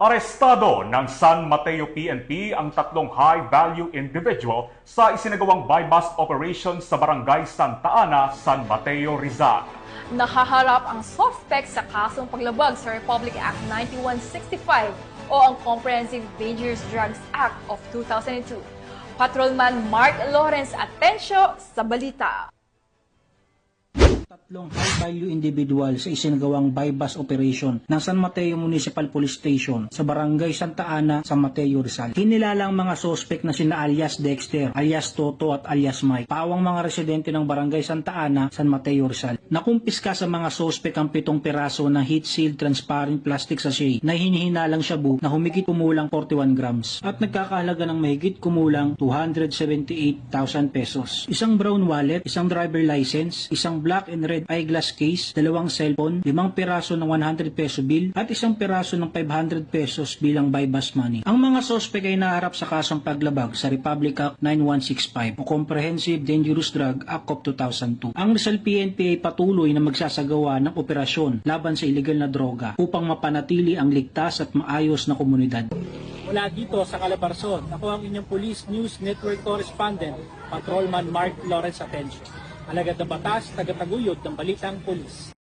Arestado ng San Mateo PNP ang tatlong high-value individual sa isinagawang buy-bust operation sa Barangay Santa Ana, San Mateo, Rizal. Nakaharap ang suspect sa kasong paglabag sa Republic Act 9165 o ang Comprehensive Dangerous Drugs Act of 2002. Patrolman Mark Lawrence Atencio sa balita. Tatlong high-value individual sa isinagawang buy-bust operation ng San Mateo Municipal Police Station sa Barangay Santa Ana, San Mateo, Rizal. Hinilala ang mga sospek na sina alias Dexter, alias Toto at alias Mike, pawang mga residente ng Barangay Santa Ana, San Mateo, Rizal. Nakumpiska sa mga sospek ang 7 piraso ng heat-sealed transparent plastic sachet na hinihinalang shabu na humigit kumulang 41 grams at nagkakahalaga ng mahigit kumulang 278,000 pesos. Isang brown wallet, isang driver license, isang black and red eyeglass case, 2 cellphone, 5 piraso ng 100 peso bill at 1 piraso ng 500 pesos bilang buy-bust money. Ang mga sospek ay naharap sa kasong paglabag sa Republic Act 9165 o Comprehensive Dangerous Drug Act of 2002. Ang Rizal PNP ay patuloy na magsasagawa ng operasyon laban sa illegal na droga upang mapanatili ang ligtas at maayos na komunidad. Mula dito sa Calabarzon, ako ang inyong Police News Network Correspondent, Patrolman Mark Lawrence Atencio. Alagad ng batas, tagataguyod ng balitang pulis.